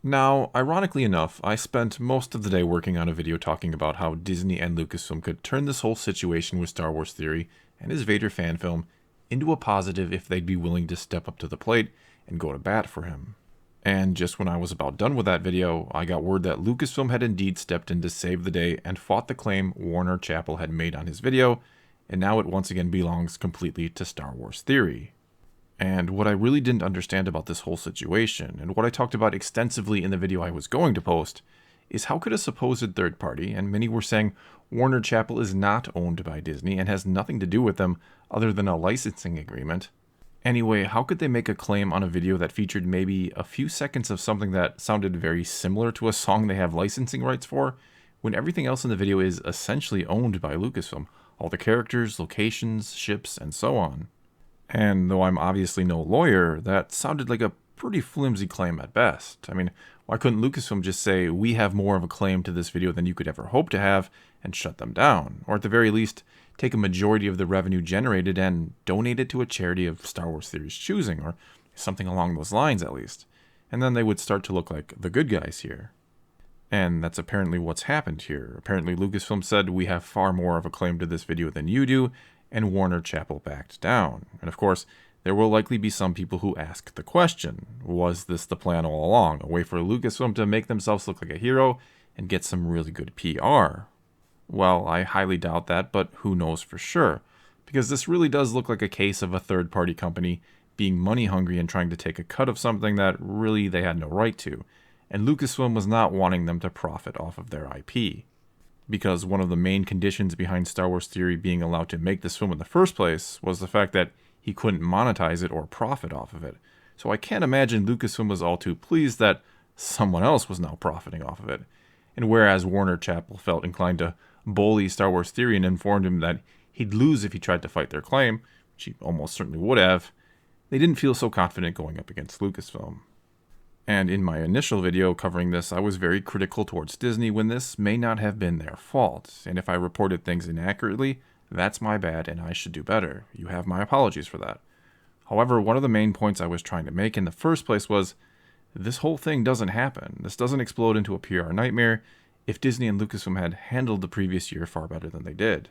Now, ironically enough, I spent most of the day working on a video talking about how Disney and Lucasfilm could turn this whole situation with Star Wars Theory and his Vader fan film into a positive if they'd be willing to step up to the plate and go to bat for him. And just when I was about done with that video, I got word that Lucasfilm had indeed stepped in to save the day and fought the claim Warner Chappell had made on his video, and now it once again belongs completely to Star Wars Theory. And what I really didn't understand about this whole situation, and what I talked about extensively in the video I was going to post, is how could a supposed third party, and many were saying Warner Chappell is not owned by Disney and has nothing to do with them other than a licensing agreement. Anyway, how could they make a claim on a video that featured maybe a few seconds of something that sounded very similar to a song they have licensing rights for, when everything else in the video is essentially owned by Lucasfilm, all the characters, locations, ships, and so on? And though I'm obviously no lawyer, that sounded like a pretty flimsy claim at best. I mean, why couldn't Lucasfilm just say, we have more of a claim to this video than you could ever hope to have, and shut them down? Or at the very least, take a majority of the revenue generated and donate it to a charity of Star Wars Theory's choosing, or something along those lines at least. And then they would start to look like the good guys here. And that's apparently what's happened here. Apparently Lucasfilm said, we have far more of a claim to this video than you do, and Warner Chappell backed down. And of course, there will likely be some people who ask the question, was this the plan all along? A way for Lucasfilm to make themselves look like a hero and get some really good PR? Well, I highly doubt that, but who knows for sure? Because this really does look like a case of a third-party company being money-hungry and trying to take a cut of something that really they had no right to. And Lucasfilm was not wanting them to profit off of their IP. Because one of the main conditions behind Star Wars Theory being allowed to make this film in the first place was the fact that he couldn't monetize it or profit off of it. So I can't imagine Lucasfilm was all too pleased that someone else was now profiting off of it. And whereas Warner Chappell felt inclined to bully Star Wars Theory and informed him that he'd lose if he tried to fight their claim, which he almost certainly would have, they didn't feel so confident going up against Lucasfilm. And in my initial video covering this, I was very critical towards Disney when this may not have been their fault. And if I reported things inaccurately, that's my bad and I should do better. You have my apologies for that. However, one of the main points I was trying to make in the first place was, this whole thing doesn't happen. This doesn't explode into a PR nightmare if Disney and Lucasfilm had handled the previous year far better than they did.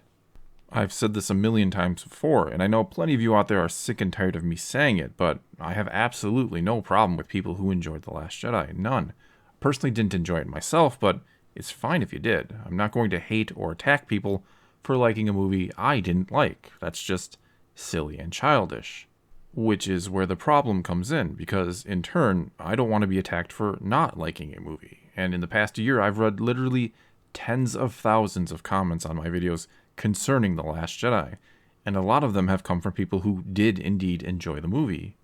I've said this a million times before, and I know plenty of you out there are sick and tired of me saying it, but I have absolutely no problem with people who enjoyed The Last Jedi. None. Personally didn't enjoy it myself, but it's fine if you did. I'm not going to hate or attack people for liking a movie I didn't like. That's just silly and childish. Which is where the problem comes in, because in turn, I don't want to be attacked for not liking a movie. And in the past year, I've read literally tens of thousands of comments on my videos concerning The Last Jedi, and a lot of them have come from people who did indeed enjoy the movie.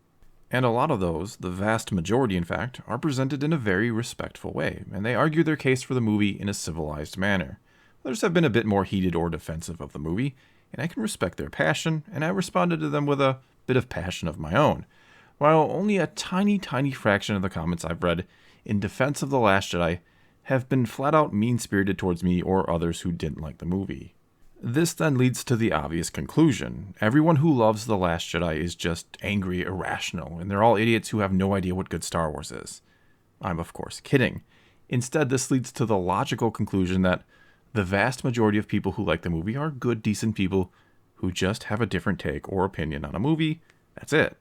And a lot of those, the vast majority in fact, are presented in a very respectful way, and they argue their case for the movie in a civilized manner. Others have been a bit more heated or defensive of the movie, and I can respect their passion, and I responded to them with a bit of passion of my own. While only a tiny fraction of the comments I've read in defense of The Last Jedi have been flat out mean-spirited towards me or others who didn't like the movie. This then leads to the obvious conclusion. Everyone who loves The Last Jedi is just angry, irrational, and they're all idiots who have no idea what good Star Wars is. I'm of course kidding. Instead, this leads to the logical conclusion that the vast majority of people who like the movie are good, decent people who just have a different take or opinion on a movie. That's it.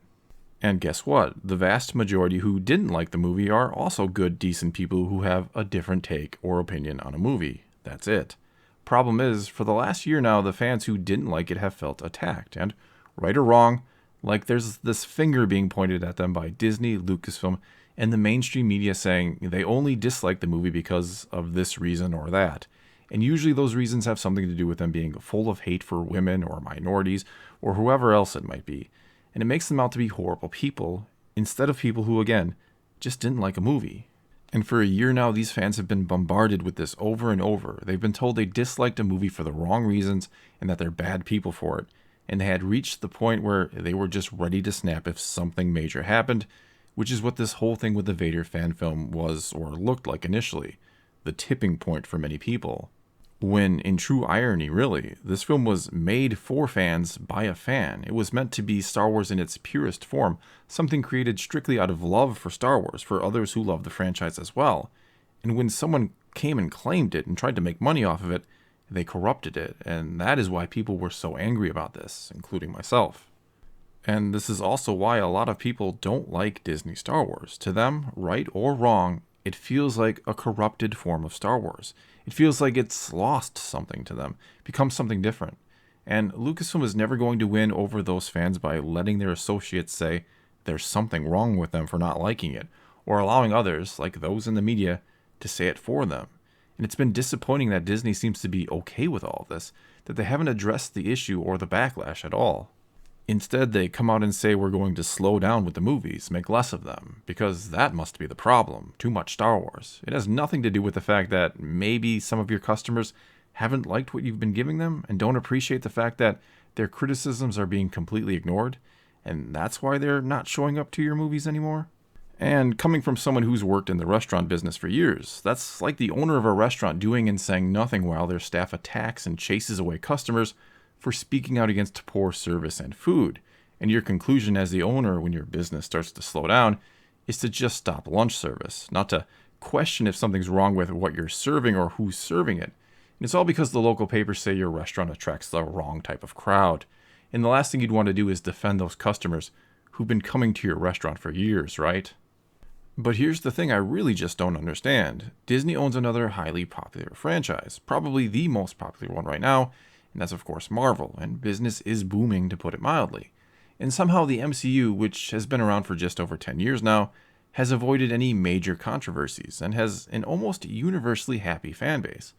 And guess what? The vast majority who didn't like the movie are also good, decent people who have a different take or opinion on a movie. That's it. Problem is, for the last year now, the fans who didn't like it have felt attacked, and right or wrong, like there's this finger being pointed at them by Disney, Lucasfilm, and the mainstream media saying they only dislike the movie because of this reason or that. And usually those reasons have something to do with them being full of hate for women or minorities or whoever else it might be. And it makes them out to be horrible people instead of people who, again, just didn't like a movie. And for a year now, these fans have been bombarded with this over and over. They've been told they disliked a movie for the wrong reasons and that they're bad people for it. And they had reached the point where they were just ready to snap if something major happened, which is what this whole thing with the Vader fan film was or looked like initially. The tipping point for many people. When, in true irony, really, this film was made for fans by a fan. It was meant to be Star Wars in its purest form, something created strictly out of love for Star Wars, for others who love the franchise as well. And when someone came and claimed it and tried to make money off of it, they corrupted it, and that is why people were so angry about this, including myself. And this is also why a lot of people don't like Disney Star Wars. To them, right or wrong, it feels like a corrupted form of Star Wars. It feels like it's lost something to them, become something different. And Lucasfilm is never going to win over those fans by letting their associates say there's something wrong with them for not liking it, or allowing others, like those in the media, to say it for them. And it's been disappointing that Disney seems to be okay with all of this, that they haven't addressed the issue or the backlash at all. Instead, they come out and say we're going to slow down with the movies, make less of them, because that must be the problem, too much Star Wars. It has nothing to do with the fact that maybe some of your customers haven't liked what you've been giving them and don't appreciate the fact that their criticisms are being completely ignored, and that's why they're not showing up to your movies anymore. And coming from someone who's worked in the restaurant business for years, that's like the owner of a restaurant doing and saying nothing while their staff attacks and chases away customers for speaking out against poor service and food. And your conclusion as the owner when your business starts to slow down is to just stop lunch service, not to question if something's wrong with what you're serving or who's serving it. And it's all because the local papers say your restaurant attracts the wrong type of crowd. And the last thing you'd want to do is defend those customers who've been coming to your restaurant for years, right? But here's the thing I really just don't understand. Disney owns another highly popular franchise, probably the most popular one right now, and that's of course Marvel, and business is booming to put it mildly. And somehow the MCU, which has been around for just over 10 years now, has avoided any major controversies and has an almost universally happy fan base.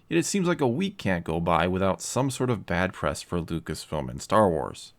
Yet it seems like a week can't go by without some sort of bad press for Lucasfilm and Star Wars.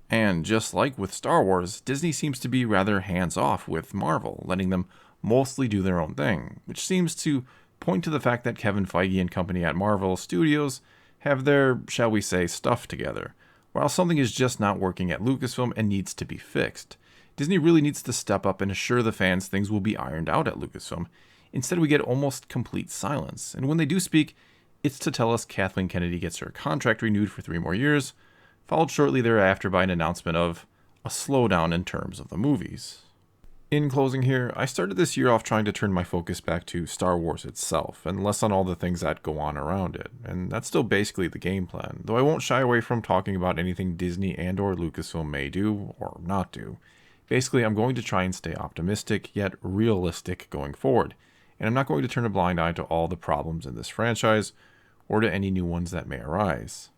And just like with Star Wars, Disney seems to be rather hands-off with Marvel, letting them mostly do their own thing, which seems to point to the fact that Kevin Feige and company at Marvel Studios have their, shall we say, stuff together, while something is just not working at Lucasfilm and needs to be fixed. Disney really needs to step up and assure the fans things will be ironed out at Lucasfilm. Instead, we get almost complete silence, and when they do speak, it's to tell us Kathleen Kennedy gets her contract renewed for 3 more years, followed shortly thereafter by an announcement of a slowdown in terms of the movies. In closing here, I started this year off trying to turn my focus back to Star Wars itself, and less on all the things that go on around it, and that's still basically the game plan, though I won't shy away from talking about anything Disney and or Lucasfilm may do, or not do. Basically, I'm going to try and stay optimistic, yet realistic going forward, and I'm not going to turn a blind eye to all the problems in this franchise, or to any new ones that may arise.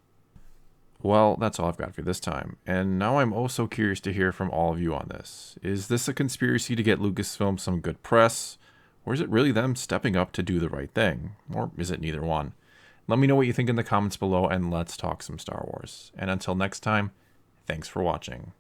Well, that's all I've got for this time, and now I'm oh so curious to hear from all of you on this. Is this a conspiracy to get Lucasfilm some good press, or is it really them stepping up to do the right thing? Or is it neither one? Let me know what you think in the comments below, and let's talk some Star Wars. And until next time, thanks for watching.